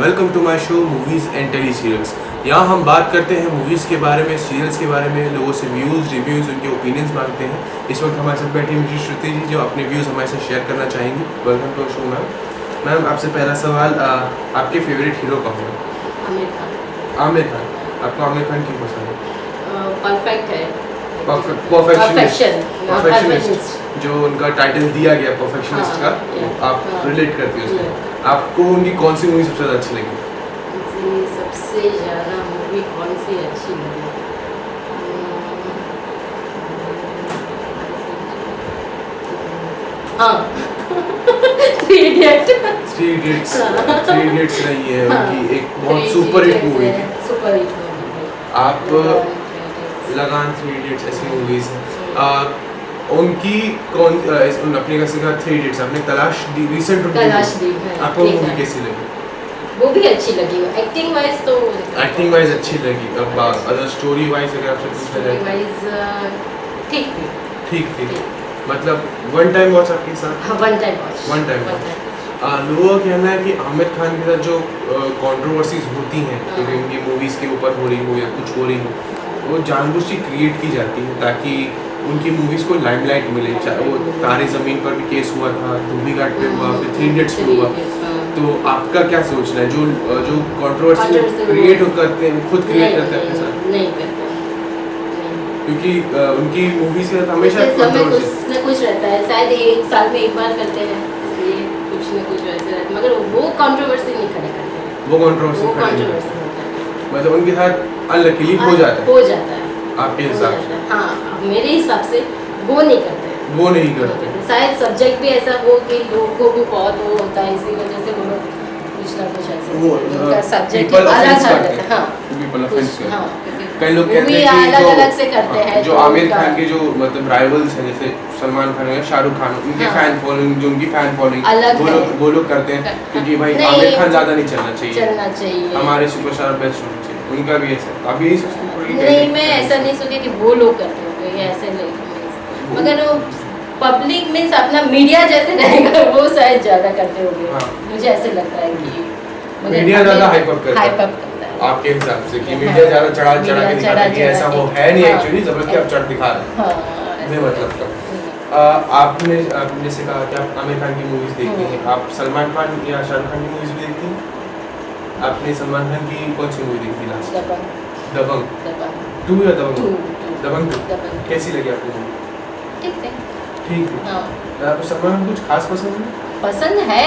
Welcome to my show movies and tele serials. यहाँ हम बात करते हैं मूवीज़ के बारे में, सीरियल्स के बारे में, लोगों से व्यूज़, रिव्यूज़, उनके ओपिनियंस मांगते हैं। इस वक्त हमारे साथ बैठी मिसेस श्रुति जी जो अपने व्यूज़ हमारे साथ शेयर करना चाहेंगी। Welcome to show ma'am. Ma'am आपसे पहला सवाल, आपके फेवरेट हीरो कौन है? आमिर खान। आमिर खान। आपको आमिर खान क्यों पसंद है? परफेक्ट है। परफेक्शनिस्ट जो उनका टाइटल दिया गया परफेक्शनिस्ट का, आप रिलेट करती हो उसमें। आपको उनकी कौन सी मूवी सबसे ज़्यादा अच्छी लगी? सबसे ज़्यादा मूवी कौन सी अच्छी लगी? हाँ थ्री इडियट्स रही है उनकी एक बहुत सुपर हिट मूवी थी। Super hit movie. आप लगान, थ्री इडियट्स ऐसी मूवीज हैं। उनकी कौन अपने कैसे कहा थ्री इडियट्स आपने तलाश दी, रिसेंट तलाश दी। आपको मूवी कैसी लगी? वो भी अच्छी लगी। एक्टिंग वाइज तो अच्छी लगी। अब अदर स्टोरी वाइज अगर आपसे पूछा जाए ठीक थी। मतलब वन टाइम वॉच आपके साथ? हाँ, वन टाइम वॉच। लोगों का कहना है कि आमिर खान के साथ जो कंट्रोवर्सीज होती हैं क्योंकि उनकी मूवीज़ के ऊपर हो रही हो या कुछ हो रही हो, वो जानबूझ के क्रिएट की जाती है ताकि उनकी मूवीज़ को लाइमलाइट मिले। चाहे वो तारे ज़मीन पर भी केस हुआ था, धोबी घाट पे हुआ, फिर थ्री इडियट्स पे हुआ। तो आपका क्या सोचना है? जो कंट्रोवर्सी क्रिएट करते हैं खुद क्रिएट करते हैं अपने साथ? नहीं करते, क्योंकि उनकी मूवीज़ के साथ हमेशा कुछ रहता है। शायद एक साल में एक बार करते हैं, इसलिए कुछ न कुछ वैसे रहता है, मगर वो कंट्रोवर्सी नहीं खड़े करते हैं। वो कंट्रोवर्सी मतलब उनके साथ अनलकीली हो जाता है आपके हिसाब से? हाँ, मेरे हिसाब से वो नहीं करते। शायद सब्जेक्ट भी ऐसा हो कि लोगों को भी बहुत वो होता है, इसी वजह से वो लोग कुछ ना कुछ ऐसा सब्जेक्ट कई लोग कहते हैं कि अलग से करते हैं जो आमिर खान के जो मतलब राइवल्स हैं, जैसे सलमान खान या शाहरुख खान, उनके फैन फॉलोइंग, जो उनकी फैन फॉलोइंग वो लोग करते हैं क्योंकि भाई आमिर खान ज़्यादा नहीं चलना चाहिए, हमारे सुपरस्टार बेस्ट होना चाहिए। उनका भी ऐसा, आप यही सोचते? नहीं, मैं ऐसा नहीं सोची कि वो लोग करते होंगे, ऐसे नहीं, मगर पब्लिक में अपना मीडिया जैसे रहेगा वो शायद ज़्यादा करते होंगे। मुझे ऐसे लगता है कि मीडिया ज़्यादा हाइप अप करता है आपके हिसाब से, कि मीडिया ज़्यादा चढ़ा के दिखाता है कि ऐसा वो है नहीं, एक्चुअली जबरदस्ती आप चढ़ दिखा रहे हैं। मतलब का आपने जैसे कहा कि आप आमिर खान की मूवीज़ देखती हैं, आप सलमान खान या शाहरुख खान की मूवीज़ भी देखती हैं? आपने सलमान खान की कौन सी मूवी देखी लास्ट? दबंग 2 या दबंग 2 कैसी लगी आपको मूवी? ठीक है। आपको सलमान खान कुछ खास पसंद है?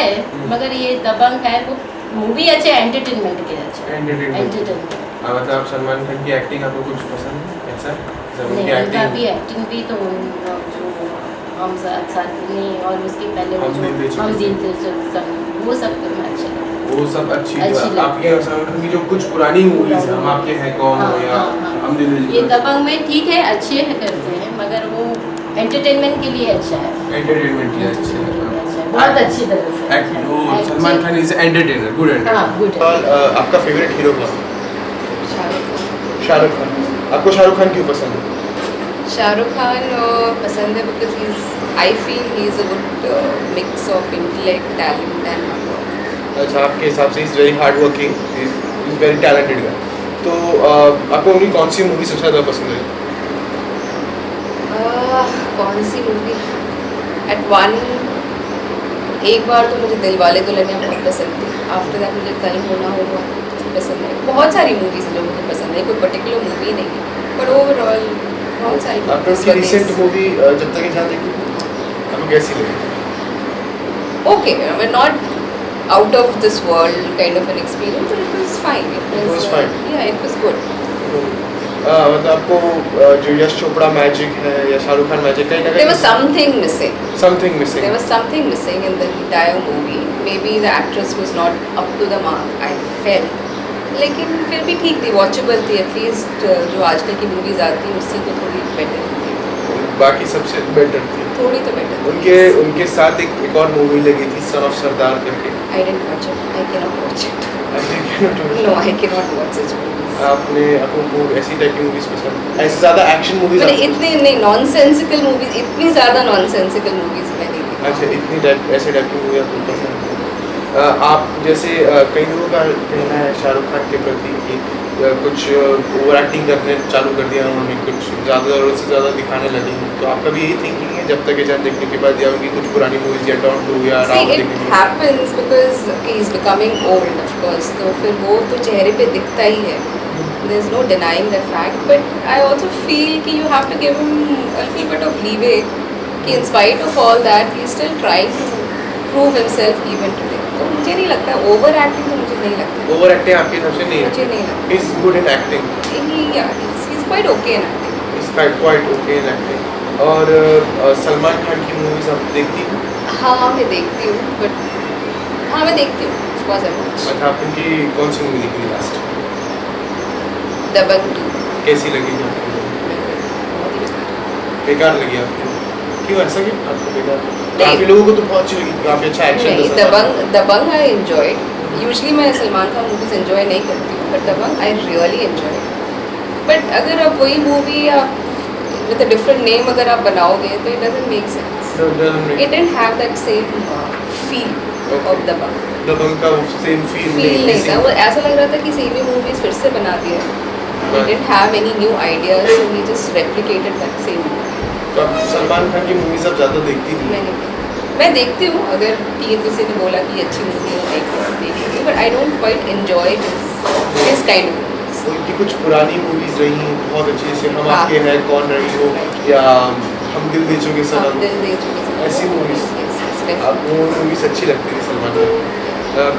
मगर ये दबंग है, वो मूवी अच्छे एंटरटेनमेंट के अच्छे एंटरटेनमेंट। मतलब आप सलमान खान की एक्टिंग आपको कुछ पसंद है ऐसा? नहीं, एक्टिंग भी तो जो हम साथ में और उसके पहले वो सब अच्छे लगे। वो सब अच्छी आपके सलमान खान की जो कुछ पुरानी मूवीज हम आपके हैं कौन हो या हम दिल ये दबंग में ठीक है, अच्छे है करते हैं, मगर वो एंटरटेनमेंट के लिए अच्छा है। एंटरटेनमेट के लिए अच्छा है, बहुत अच्छी तरह से acting. Salman Khan is entertainer, good entertainer. आपका फेवरेट हीरो कौन है? शाहरुख खान। आपको शाहरुख खान क्यों पसंद है? शाहरुख खान पसंद है because I feel he is a good mix of intellect, talent and hard work. अच्छा, आपके हिसाब से is very hard working, is very talented guy. तो आपको उनकी कौन सी मूवी सबसे ज़्यादा पसंद है? कौन सी मूवी? एट वन एक बार तो मुझे दिलवाले दुल्हनिया बहुत पसंद थी। आफ्टर दैट मुझे कहीं होना होगा पसंद है। बहुत सारी मूवीज़ लोगों को पसंद है, कोई पर्टिकुलर मूवी नहीं है, बट ओवरऑल बहुत सारी। आपकी रिसेंट मूवी जब तक इंसान देखी आपको कैसी लगी? Okay, I am not out of this world kind of an experience, but it was fine. It was fine. Yeah, it was good. मतलब आपको जो यश चोपड़ा मैजिक है या शाहरुख खान मैजिक कहीं ना कहीं there was something missing. There was something missing in the entire movie. Maybe the actress was not up to the mark, I felt. लेकिन फिर भी ठीक थी, वॉचेबल थी। एटलीस्ट जो आजकल की मूवीज आती हैं उससे तो थोड़ी बेटर थी, बाकी सबसे बेटर थी, थोड़ी तो बेटर। उनके साथ एक और मूवी लगी थी सन ऑफ सरदार करके। I didn't watch it. I cannot watch it. No, I cannot watch it. आपको ऐसी टाइप की मूवीज पसंद? ऐसे ज़्यादा एक्शन मूवीज? इतनी नहीं, नॉनसेंसिकल मूवीज, इतनी ज़्यादा नॉनसेंसिकल मूवीज मैं नहीं। अच्छा, इतनी टाइप ऐसे टाइप की मूवी आपको पसंद? आप जैसे कई लोगों का कहना है शाहरुख खान के प्रति कि कुछ ओवर एक्टिंग करने चालू कर दिया उन्होंने, कुछ ज़्यादा ज़रूरत से ज़्यादा दिखाने लगे हैं, तो आपका भी यही थिंकिंग है जब तक ये जान देखने के बाद या उनकी कुछ पुरानी मूवीज या डॉन टू या राव देखने के happens because he is becoming old of course, तो फिर वो तो चेहरे पे दिखता ही है, there is no denying the fact, but I also feel कि you have to give him a little bit of leeway कि in spite of all that he is still trying to prove himself even today, तो मुझे नहीं लगता over acting, तो मुझे नहीं लगता ओवर एक्टिंग आपके हिसाब से नहीं है? मुझे नहीं लगता, he is good in acting, he is quite okay in acting, he is quite okay in acting. और सलमान खान की मूवीज आप देखती हैं? हाँ मैं देखती हूँ, बट हाँ मैं देखती हूँ of course I watch। अच्छा, आप उनकी कौन सी मूवी देखी लास्ट? दबंग 2 कैसी लगी आपको? बहुत ही बेकार। बेकार लगी आपको? क्यों ऐसा क्यों आपको बेकार? नहीं। काफी लोगों को तो बहुत अच्छी लगी, काफी अच्छा एक्शन नहीं, दबंग आई एंजॉयड, यूजुअली मैं सलमान खान मूवीज एंजॉय नहीं करती हूँ, but Dabangg I really enjoy, but अगर आप वही मूवी आप विद अ डिफरेंट नेम अगर आप बनाओगे तो it doesn't make sense, it didn't have that same feel of Dabangg, Dabangg का सेम फील नहीं था, वो ऐसा लग रहा था कि सेम ही मूवीज फिर से बना दिया है, he didn't have any new ideas, so he just replicated that same movie। तो आप सलमान खान की मूवीज आप ज़्यादा देखती थी? मैं देखती हूँ, अगर किसी ने बोला कि अच्छी मूवी है देखिए, but I don't quite enjoy this kind of movies. उनकी कुछ पुरानी मूवीज रही हैं बहुत अच्छी, जैसे हम हाँ। आपके हैं कौन रही हो या हम दिल दे चुके सनम, दिल दे चुके सनम, ऐसी मूवीज yes, आपको वो मूवीज अच्छी लगती थी सलमान खान?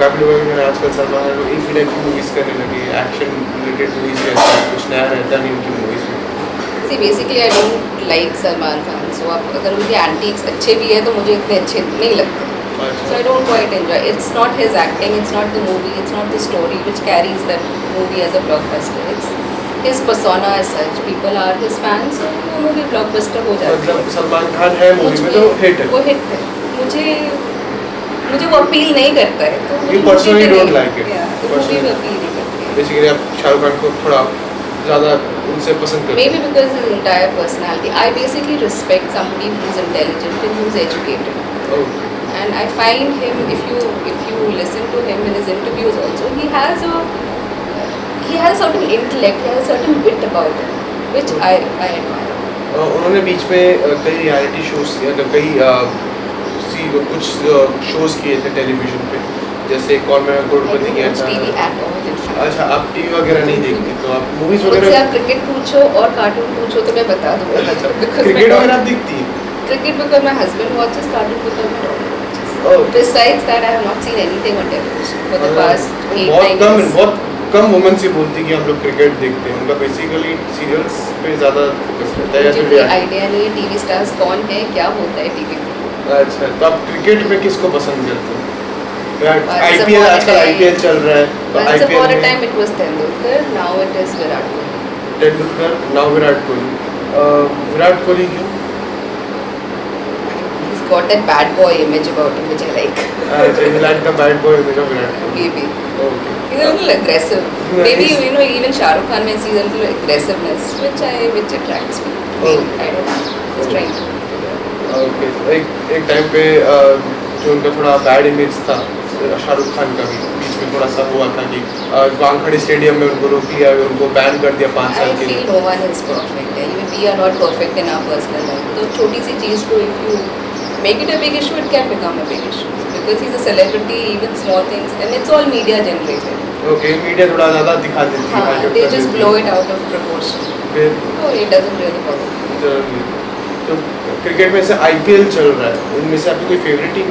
काफ़ी लोगों के आजकल सलमान खान एक ही टाइप की मूवीज करने लगे, एक्शन रिलेटेड मूवीज रहता है, कुछ नया रहता नहीं उनकी मूवीज में। See, basically I don't like Salman Khan, so आप अगर उनके एंटीक्स अच्छे भी है तो मुझे इतने अच्छे नहीं लगते, so I don't quite enjoy, it's not his acting, it's not the movie, it's not the story which carries that movie as a blockbuster, it's his persona as such, people are his fans, so वो movie blockbuster हो जाती है। मतलब सलमान खान है movie में तो hit है, वो हिट है, मुझे वो अपील नहीं करता है, तो You personally don't like it? तो मुझे भी अपील नहीं करती है। बेसिकली आप शाहरुख खान को थोड़ा ज़्यादा उनसे पसंद करते Maybe because his entire personality, I basically respect somebody who's intelligent and who's educated, हो? and I find him, if you listen to him in his interviews also, he has a certain intellect, he has a certain wit about him, which I admire. उन्होंने बीच में कई reality shows कुछ shows किए थे television पे, जैसे कौन मैं करोड़पति किया था। TV at all, in fact. अच्छा, आप टीवी वगैरह नहीं देखती, तो आप मूवीज मुझसे वगैरह? आप क्रिकेट पूछो और कार्टून पूछो तो मैं बता दूँगा। अच्छा, क्रिकेट वगैरह आप देखती हैं? Cricket because my husband watches, cartoon because my daughter watches. Oh. Besides that, I have not seen anything on television for the past 8-9 years. बहुत कम वुमन से बोलती कि हम लोग क्रिकेट देखते हैं, उनका बेसिकली सीरियल्स पे ज़्यादा फोकस रहता है या मुझे फिर कोई reality? आइडिया नहीं है टीवी स्टार्स कौन है, क्या होता है टीवी में। अच्छा, तो आप क्रिकेट में किसको पसंद करते हैं? Once IPL, upon a आजकल time- IPL चल रहा है, तो Once upon a IPL time में it was Tendulkar, now it is Virat Kohli. Tendulkar, now Virat Kohli. Virat Kohli क्यों? He's got that bad boy image about him which I like. अच्छा, you like the bad boy image of Virat Kohli. Maybe. Okay. He's a little aggressive. Yeah, Maybe he's- even Shah Rukh Khan may see a little aggressiveness which attracts me. Maybe, I don't know. He's trying to. Okay, एक time पे जो उनका थोड़ा bad image था शाहरुख खान का भी बीच में थोड़ा सा हुआ था कि वानखेड़े स्टेडियम में उनको रोक लिया, उनको बैन कर दिया 5 I साल के feel लिए। no one is perfect. Even we are not perfect in our personal life. तो छोटी सी चीज़ को if you make it a big issue, it can become a big issue. Because he's a celebrity, even small things, and it's all media generated. Okay, media थोड़ा ज़्यादा दिखा देती है, हाँ, highlight they कर just देती blow है। it out of proportion. फिर So it doesn't really bother me. तो क्रिकेट में से IPL चल रहा है, उनमें से आपकी कोई favourite team?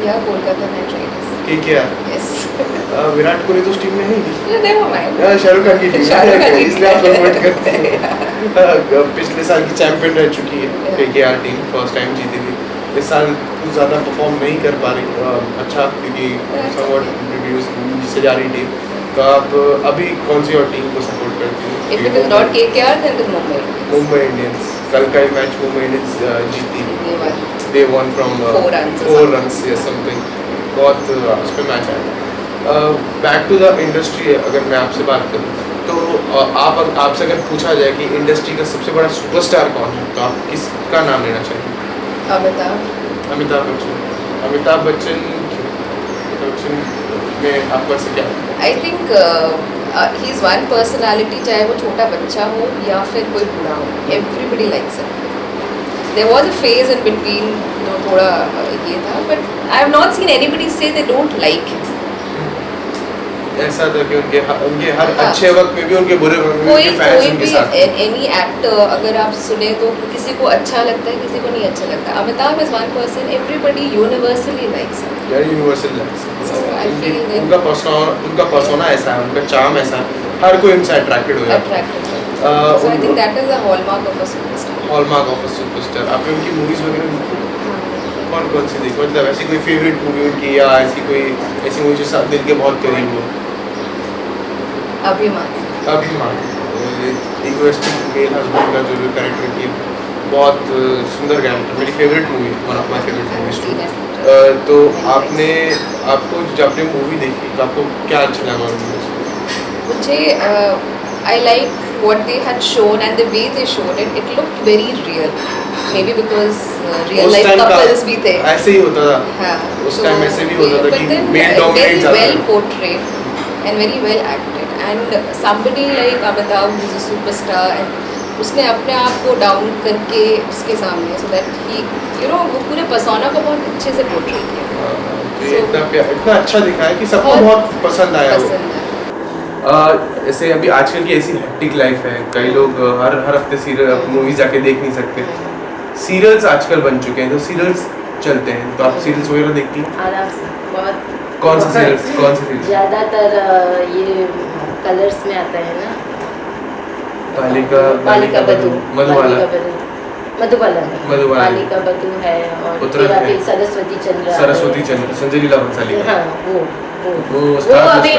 Yeah, Kolkata Knight Riders. KKR? Yes. Virat Kohli तो उस टीम में है ही। Yeah, never mind. Shahrukh Khan की टीम है, शाहरुख खान की इसलिए आप टीम। प्रमोट करते हैं। पिछले साल की चैंपियन रह चुकी है KKR टीम, फर्स्ट टाइम जीती थी। इस साल कुछ ज़्यादा परफॉर्म नहीं कर पा रही, अच्छा क्योंकि समवॉट रिव्यूज जिससे जा रही टीम। तो आप अभी कौन सी और टीम को सपोर्ट करती हैं? If it is not KKR, then it is Mumbai. Mumbai Indians. कल का ही मैच मुंबई इंडियंस जीती, They won. They one from 4 runs or 4 something. Runs या समथिंग, बहुत उस पर मैच आया। बैक टू द इंडस्ट्री, अगर मैं आपसे बात करूँ तो आपसे अगर पूछा जाए कि इंडस्ट्री का सबसे बड़ा सुपरस्टार कौन है, तो आप किसका नाम लेना चाहिए? Amitabh. अमिताभ बच्चन। अमिताभ बच्चन प्रोडक्शन में आपको ऐसे क्या? I think he is one personality, चाहे वो छोटा बच्चा हो या फिर कोई बूढ़ा हो, everybody likes him. There was a phase in between, थोड़ा ये था, but I have not seen anybody say they don't like him. ऐसा था कि उनके हर अच्छे वक्त में भी उनके बुरे वक्त में उनके फैंस उनके साथ थे. एनी एक्टर अगर आप सुने तो किसी को अच्छा लगता है, किसी को नहीं अच्छा लगता. Amitabh is one person everybody universally likes him. यार universal likes. So I feel that उनका पर्सोना ऐसा है, उनका चार्म ऐसा है, हर कोई उनसे अट्रैक्टेड हो जाता है. So I think that is the hallmark of a superstar. Hallmark of a superstar. आपने उनकी मूवीज वगैरह देखी? कौन सी देखी? मतलब ऐसी कोई फेवरेट मूवी उनकी, या ऐसी मूवी जो सब दिल के बहुत करीब हो? अभिमान. इगोइस्टिक मेल हस्बैंड का जो कैरेक्टर की बहुत सुंदर कैरेक्टर, मेरी favourite movie, one of my favourite movies. तो आपको जब आपने मूवी देखी तो आपको क्या अच्छा लगा मूवी? मुझे I like what they had shown and the way they showed it. It looked very real. Maybe because real life couples भी थे. ऐसे ही होता था. हाँ. उस टाइम ऐसे भी होता था कि मेल डोमिनेट ज़्यादा. Very well portrayed and very well acted. And somebody like Amitabh, who's a superstar, and उसने अपने आप को डाउन करके उसके सामने, so that he, you know, वो पूरे persona को बहुत अच्छे से portray किया. इतना अच्छा दिखा है कि सबको बहुत पसंद आया. जैसे अभी आजकल की ऐसी हेक्टिक लाइफ है, कई लोग हर हफ्ते सीरियल मूवी जाके देख नहीं सकते. सीरियल्स आजकल बन चुके हैं, तो सीरियल्स चलते हैं, तो आप सीरियल्स वगैरह देखती हैं? आराम से. बहुत. कौन से सीरियल्स? ज़्यादातर ये कलर्स में आता है ना, बालिका बधू, मधुबाला बालिका बधू है, और सरस्वती चंद्र संजय लीला भंसाली. हाँ, वो अभी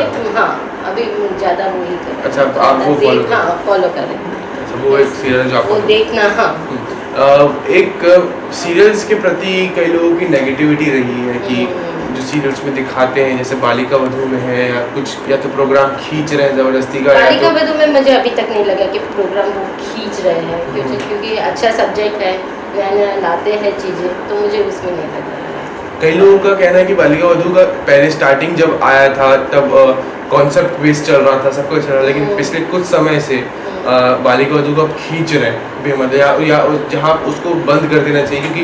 अभी ज़्यादा वो ही कर. अच्छा, आप वो फॉलो कर रहे हैं. अच्छा, वो एक सीरियल जो आपको वो देखना. हाँ. एक सीरियल्स के प्रति कई लोगों की नेगेटिविटी रही है कि जो सीरियल्स में दिखाते हैं, जैसे बालिका वधू में है, या कुछ, या तो प्रोग्राम खींच रहे हैं ज़बरदस्ती का. बालिका वधू में मुझे अभी तक नहीं लगा कि प्रोग्राम वो खींच रहे हैं, क्योंकि अच्छा सब्जेक्ट है, नया लाते हैं चीज़ें, तो मुझे उसमें नहीं लग रहा है. कई लोगों का कहना है कि बालिका वधू का पहले स्टार्टिंग जब आया था तब कॉन्सेप्ट बेस्ड चल रहा था, सब कुछ चल रहा, लेकिन पिछले कुछ समय से बालिका वधू को अब खींच रहे हैं बेमद, या जहाँ उसको बंद कर देना चाहिए, क्योंकि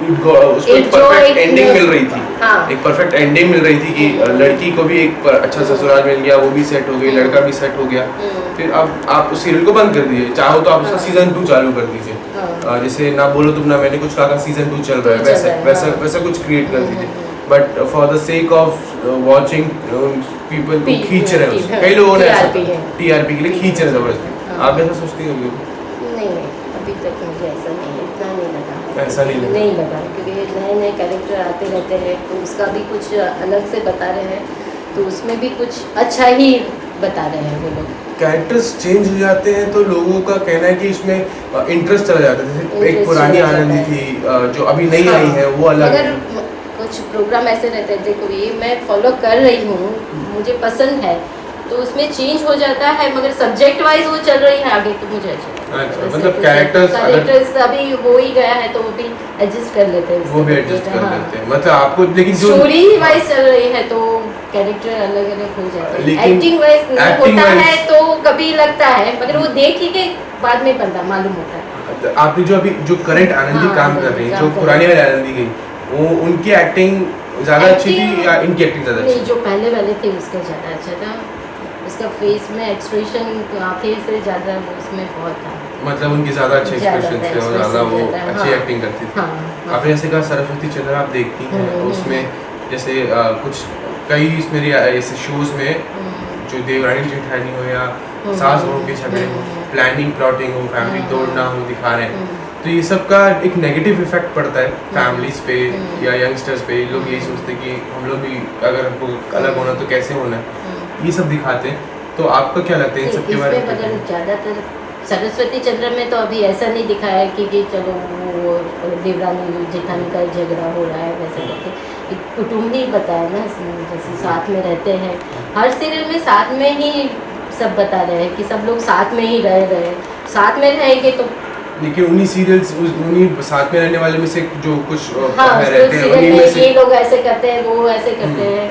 उसको एक परफेक्ट एंडिंग मिल रही थी. हाँ. एक परफेक्ट एंडिंग मिल रही थी कि लड़की को भी एक अच्छा ससुराल मिल गया, वो भी सेट हो गई, लड़का भी सेट हो गया. फिर अब आप उस सीरियल को बंद कर दीजिए, चाहो तो आप उसका सीजन 2 चालू कर दीजिए. जैसे ना बोलो तुम ना मैंने कुछ कहा, सीजन 2 चल रहा है, वैसा कुछ क्रिएट कर दीजिए. But for the sake of watching people को खींच रहे हैं, कई लोगों ने TRP के लिए खींच रहे हैं ज़बरदस्ती. आप ऐसा सोचती हैं? नहीं, अभी तक मुझे ऐसा नहीं, इतना नहीं लगा. ऐसा नहीं लगा, क्योंकि नए कैरेक्टर आते रहते हैं, तो उसका भी कुछ अलग से बता रहे हैं, तो उसमें भी कुछ अच्छा ही बता रहे हैं वो लोग. कैरेक्टर्स चेंज हो जाते हैं तो लोगों का कहना है कि इसमें इंटरेस्ट चला जाता है. जैसे एक पुरानी आनंदी थी जो अभी नहीं आई है, वो अलग है. कुछ प्रोग्राम ऐसे रहते हैं, देखो ये मैं फॉलो कर रही हूँ, मुझे पसंद है, तो उसमें चेंज हो जाता है, मगर सब्जेक्ट वाइज वो चल रही है आगे, तो मुझे अच्छा. मतलब कैरेक्टर्स अभी हो ही गया है, तो वो भी एडजस्ट कर लेते हैं. वो भी एडजस्ट कर लेते हैं. मतलब आपको, लेकिन जो स्टोरी वाइज चल रही है तो कैरेक्टर अलग अलग हो जाते हैं. एक्टिंग वाइज होता है तो कभी लगता है, मगर वो देख ही के बाद में बंदा मालूम होता है. आपने जो अभी जो करंट आनंदी काम कर रही है, जो पुरानी वाली आनंदी गई, वो उनकी एक्टिंग ज़्यादा अच्छी थी या इनकी एक्टिंग ज़्यादा अच्छी? जो पहले वाले थे उसका ज़्यादा अच्छा था. उसका फेस में एक्सप्रेशन आंखें से ज़्यादा उसमें बहुत था. मतलब उनकी ज़्यादा अच्छे एक्सप्रेशन थे और ज़्यादा वो अच्छी एक्टिंग करती थी. आपने जैसे कहा सरस्वती चंद्र आप देखती हैं, उसमें जैसे कुछ कई मेरे ऐसे शोज़ में जो देवरानी जेठानी हो या सास बहू के झगड़े हो, प्लानिंग प्लॉटिंग हो, फैमिली तोड़ना हो, दिखा रहे हैं, तो ये सब का एक नेगेटिव इफेक्ट पड़ता है फैमिलीज पे या यंगस्टर्स पे. लोग यही सोचते हैं कि हम लोग भी अगर हमको अलग होना तो कैसे होना है, ये सब दिखाते हैं. तो आपको क्या लगता है इन सब के बारे में? ज़्यादातर सरस्वती चंद्र में तो अभी ऐसा नहीं दिखाया है कि चलो वो देवरानी जेठानी का झगड़ा हो रहा है, वैसे करके एक कुटुंब ही बताया ना, जैसे साथ में रहते हैं. हर सीरियल में साथ में ही सब बता रहे हैं कि सब लोग साथ में ही रह रहे हैं, साथ में रहेंगे तो. लेकिन उन्हीं सीरियल्स उन्हीं साथ में रहने वाले में से जो कुछ रहते हैं, उन्हीं में से ये लोग ऐसे करते हैं, वो ऐसे करते हैं,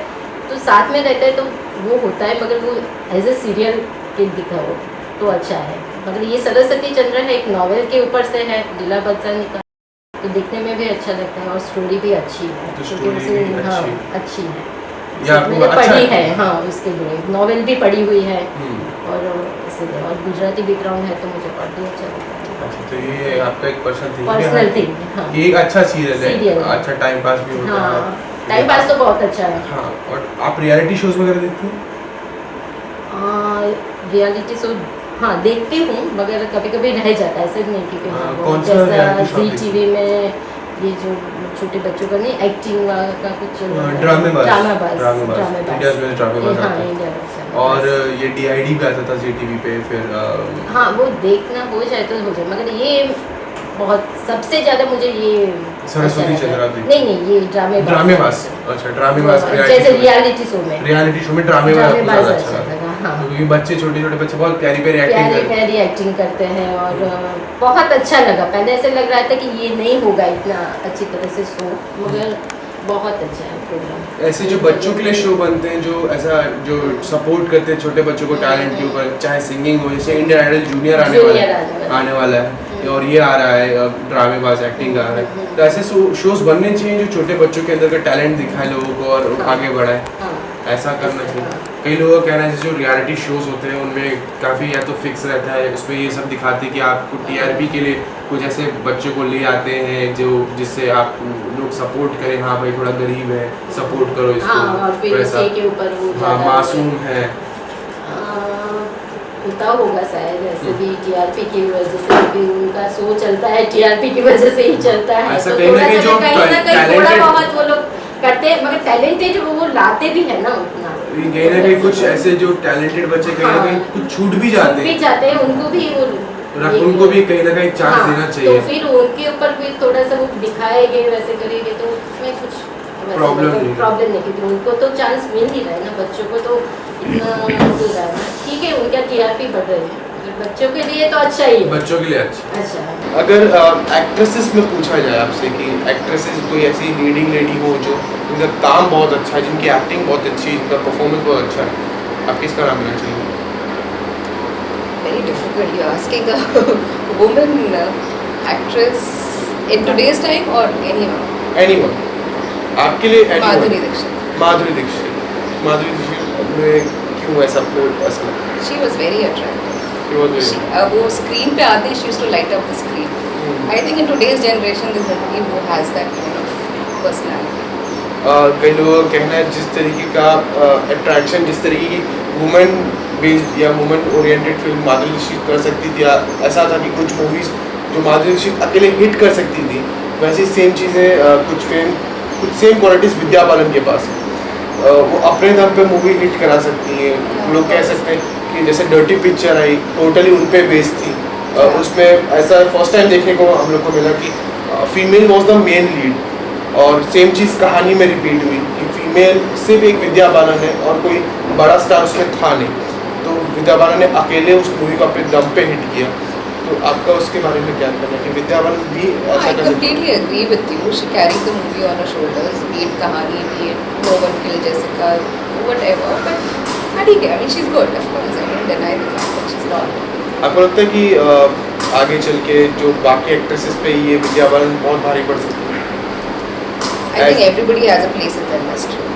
तो साथ में रहते हैं तो वो होता है, मगर वो एज ए सीरियल के दिखाओ तो अच्छा है। मगर ये सरस्वती चंद्र है, एक नॉवेल के ऊपर से है, लीला बंसानी का, तो दिखने में भी अच्छा लगता है और स्टोरी भी अच्छी है, तो क्योंकि स्टोरी भी हाँ अच्छी अच्छी है। ये आपको मैंने अच्छा पढ़ी है? है, हाँ उसके लिए नॉवेल भी पढ़ी हुई है हम्म। और इसलिए, और गुजराती बैकग्राउंड है तो मुझे और भी अच्छा लगता है। अच्छा, तो ये आपका एक पर्सनल थिंग, हाँ कि एक अच्छा सीरियल सीरियल है, है। अच्छा टाइम पास भी होता है। हाँ टाइम पास तो बहुत अच्छा है। हाँ, और आप रियलिटी शोज वगैरह देखते हैं? रियलिटी शो हाँ देखती हूँ, मगर कभी कभी रह जाता है, ऐसे नहीं कि हाँ, वो कौन सा जैसा reality show जी देखते टीवी में ये जो छोटे बच्चों का नहीं एक्टिंग का कुछ ड्रामेबाज ड्रामेबाज इंडियाज में ड्रामेबाज हाँ आता है। इंडिया और ये डीआईडी भी आता था जी टीवी पे, फिर हाँ वो देखना हो जाए तो हो जाए, मगर ये बहुत सबसे ज्यादा मुझे ये सरस्वती अच्छा चंद्र लगा। आप देखते नहीं ये ड्रामेबाज। अच्छा, ड्रामेबाज जैसे रियलिटी शो में ड्रामेबाज आपको ज़्यादा अच्छा अच्छा लगा। लगा, हाँ क्योंकि बच्चे छोटे छोटे बच्चे बहुत प्यारी प्यारी एक्टिंग प्यारी करते हैं। प्यारी एक्टिंग करते हैं और बहुत अच्छा लगा। पहले ऐसे लग रहा था कि ये नहीं होगा इतना अच्छी तरह से शो, मगर बहुत अच्छा है प्रोग्राम। ऐसे जो बच्चों के लिए शो बनते हैं, जो ऐसा जो सपोर्ट करते हैं छोटे बच्चों को टैलेंट के ऊपर, चाहे सिंगिंग हो, जैसे इंडियन आइडल जूनियर आने वाला है और ये आ रहा है ड्रामेबाज एक्टिंग का आ रहा है, तो ऐसे शोज बनने चाहिए जो छोटे बच्चों के अंदर का टैलेंट दिखाए लोगों को और आगे बढ़ाए, ऐसा करना चाहिए। कई लोगों का कहना है जैसे जो रियलिटी शोज होते हैं उनमें काफ़ी या तो फिक्स रहता है, उसमें ये सब दिखाते हैं कि आपको टीआरपी के लिए कुछ ऐसे बच्चों को ले आते हैं जो जिससे आप लोग सपोर्ट करें, हाँ भाई थोड़ा गरीब है सपोर्ट करो इसको, और फिर वैसा इसी के ऊपर वो हाँ ज़्यादा मासूम है। होता होगा शायद, ऐसे भी टीआरपी की वजह से भी उनका शो चलता है, टीआरपी की वजह से ही चलता है, ऐसा तो कहीं ना थोड़ा कहीं सा जो कहीं ना कहीं थोड़ा talented- बहुत वो लोग करते हैं, मगर टैलेंटेड वो लाते भी है ना उतना, कहीं ना कहीं कुछ ऐसे जो टैलेंटेड बच्चे कहीं ना कहीं कुछ छूट भी जाते हैं, उनको भी वो उनको भी कहीं ना कहीं चांस देना चाहिए। तो फिर उनके ऊपर भी थोड़ा सा वो दिखाएंगे, वैसे करेंगे तो उसमें कुछ प्रॉब्लम नहीं क्योंकि उनको तो चांस मिल ही रहा है ना, बच्चों को तो इतना मिल रहा है ना, ठीक है उनका टीआरपी बढ़ रही है, बच्चों के लिए तो अच्छा ही है। बच्चों के लिए अच्छा। अच्छा, अगर एक्ट्रेसेस में पूछा जाए आपसे कि एक्ट्रेसेस कोई ऐसी लीडिंग लेडी हो जो जिनका काम बहुत अच्छा है, जिनकी एक्टिंग बहुत अच्छी है, जिनका परफॉर्मेंस बहुत अच्छा है, आप किसका नाम लेना चाहिए? Very difficult. You're asking a woman actress in today's time or anyone? Anyone. आपके लिए anyone. माधुरी दीक्षित. माधुरी दीक्षित में क्यों ऐसा आपको ऐसा लगा? She was very attractive. She was very- वो स्क्रीन पे आते she used to light up the screen. I think in today's generation there's nobody who has that kind of personality. कई लोगों का कहना है जिस तरीके का अट्रैक्शन, जिस तरीके की वुमेन बेस्ड या women oriented film Madhuri Dixit कर सकती थी, या ऐसा था कि कुछ मूवीज़ जो माधुरी दीक्षित अकेले हिट कर सकती थी, वैसी सेम चीज़ें कुछ सेम क्वालिटीज़ विद्या बालन के पास है। वो अपने दम पे मूवी हिट करा सकती हैं। लोग कह सकते हैं कि जैसे डर्टी पिक्चर आई टोटली उन पे बेस्ड थी, उसमें ऐसा फर्स्ट टाइम देखने को हम लोग को मिला कि female was the main lead, और सेम चीज़ कहानी में रिपीट हुई कि फीमेल सिर्फ एक विद्या बालन है और कोई बड़ा स्टार उसमें था नहीं, तो विद्या बालन ने अकेले उस मूवी को अपने दम पे हिट किया। तो आपका उसके बारे में क्या कहना है कि विद्या बालन भी ऐसा I कर सकती completely agree with you. She carried the movie on her shoulders, be it कहानी, be it No One Killed Jessica, whatever. But ठीक है, I mean she's good, of course. I don't deny the fact that she's not. आपको लगता है कि आगे चल के जो बाकी एक्ट्रेसेस पे ये विद्या बालन बहुत भारी पड़ सकती है? I think everybody has a place in the industry.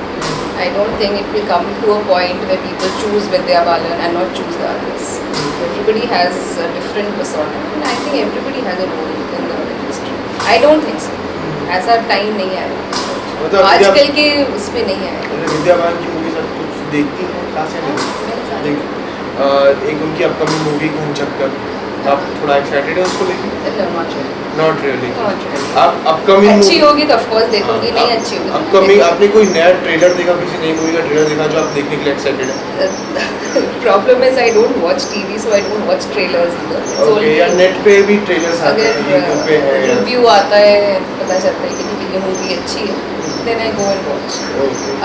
I don't think it will come to a point where people choose Vidya Balan and not choose the others. Everybody has a different persona, and I think everybody has a role in the industry. I don't think so. ऐसा time नहीं आया, मतलब आजकल के उसमें नहीं आया। विद्या बालन की मूवीज आप कुछ देखती हैं खास है? मैंने सारी एक उनकी अपकमिंग मूवी घूम चक्कर, आप थोड़ा एक्साइटेड है उसको लेके? Not really. आप अपकमिंग अच्छी होगी तो ऑफकोर्स देखूंगी, नहीं अच्छी होगी अपकमिंग आपने कोई नया ट्रेलर देखा, किसी नई मूवी का ट्रेलर देखा जो आप देखने के लिए एक्साइटेड है? Problem is I don't watch TV, so I don't watch trailers okay, या नेट पे भी ट्रेलर्स आते हैं, यूट्यूब पे है, रिव्यू आता है, पता चलता है कि ये मूवी अच्छी है, then I go and watch.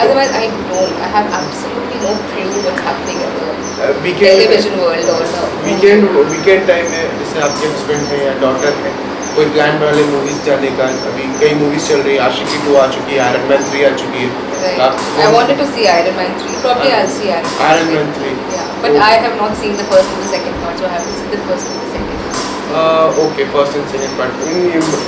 Otherwise, I have absolutely no clue what's happening in the television world or the weekend time में जैसे आपके हस्बैंड है या डॉटर है, कोई प्लान बना ले मूवीज जाने का? अभी कई मूवीज चल रही है, आशिकी 2 आ चुकी है, आयरन मैन 3 आ चुकी है, I wanted to see Iron Man 3. Probably I'll see Iron Man 3. Yeah, but I have not seen the first and the second part, so I have to see the first and the second. Okay, first and second part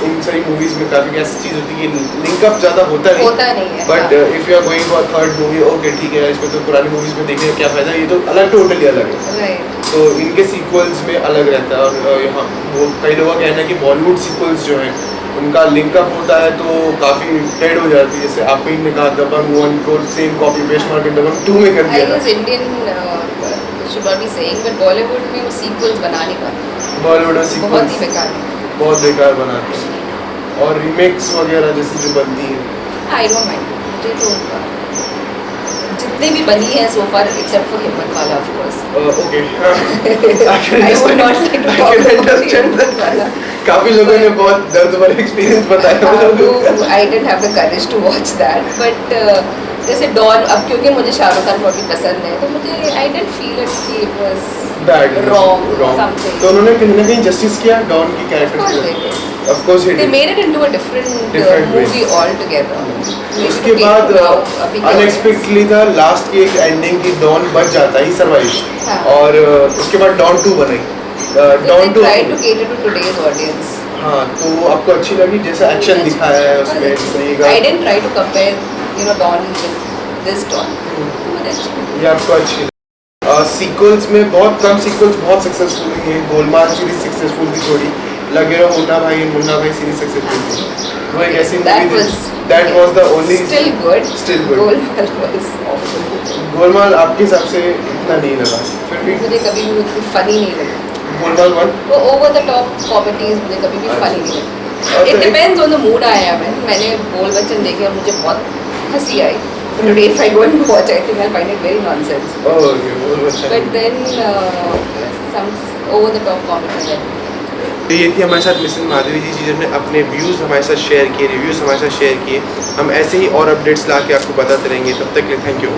in सारी movies में काफी ऐसी चीज होती है कि linkup ज्यादा होता नहीं है, but if you are going for third movie, okay ठीक है, इसमें तो पुरानी मूवीज में देखने का क्या फायदा, ये तो अलग, टोटली अलग है। Right. तो इनके सीक्वल्स में अलग रहता है। और यहाँ वो कई लोगों का कहना है कि बॉलीवुड सीक्वल्स जो हैं उनका लिंकअप होता है तो काफी डेड हो जाती है। जैसे आप ने कहा दबंग 1 को सेम कॉपी पेस्ट मार के दबंग 2 में कर I दिया। was Indian should not be saying, but Bollywood में वो sequels बना नहीं पाते। बॉलीवुड में बहुत सीक्वल्स ही बेकार है। बहुत बेकार बनाते हैं और रीमेक्स वगैरह जैसे जो बनती हैं। I don't mind. मुझे तो जितने भी बनी है so far except for हिम्मत वाला of course. Okay I would not like to talk about हिम्मत वाला. काफी लोगों ने बहुत दर्द भरा एक्सपीरियंस बताया। I didn't have the courage to watch that, but जैसे डॉन, अब क्योंकि मुझे शाहरुख खान बहुत ही पसंद है तो मुझे I didn't feel it कि it was bad wrong something. तो उन्होंने कहीं ना कहीं जस्टिस किया डॉन की Of course they character did. को। Of course They made it into a different Different way. movie altogether. उसके बाद अनएक्सपेक्टेडली था लास्ट की एक एंडिंग की डॉन बच जाता ही सर्वाइव। हाँ. और उसके बाद डॉन 2 बनाई। Don 2 try to cater to today's audience. हाँ, तो वो आपको अच्छी लगी जैसा एक्शन दिखाया है उसमें सही का? I didn't try to compare, Dawn with this Dawn. मुझे अच्छी लगी. ये आपको अच्छी लगी। सीक्वल्स में बहुत कम सीक्वल्स बहुत सक्सेसफुल हुई हैं। गोलमाल सीरीज सक्सेसफुल थी थोड़ी, लगे रहो मुन्ना भाई सीरीज सक्सेसफुल थी। वो एक ऐसी मूवी थी that was the only Still good. Golmaal was awful. Golmaal आपके हिसाब से इतना नहीं लगा फिर भी? मुझे कभी भी उतनी funny नहीं लगी. गोलमाल 1 वो over the top comedies मुझे कभी भी funny नहीं लगी. और It तो depends on the mood I am in. मैंने बोल बच्चन देखे और मुझे बहुत हंसी आई. But today if I go and watch, I think I'll find it very nonsense. Okay, वो अच्छा But then some over the top comedy. तो ये थी हमारे साथ मिसेस माधवी जी जिन्होंने अपने व्यूज़ हमारे साथ शेयर किए, रिव्यूज़ हमारे साथ शेयर किए। हम ऐसे ही और अपडेट्स ला के आपको बताते रहेंगे। तब तक के लिए थैंक यू।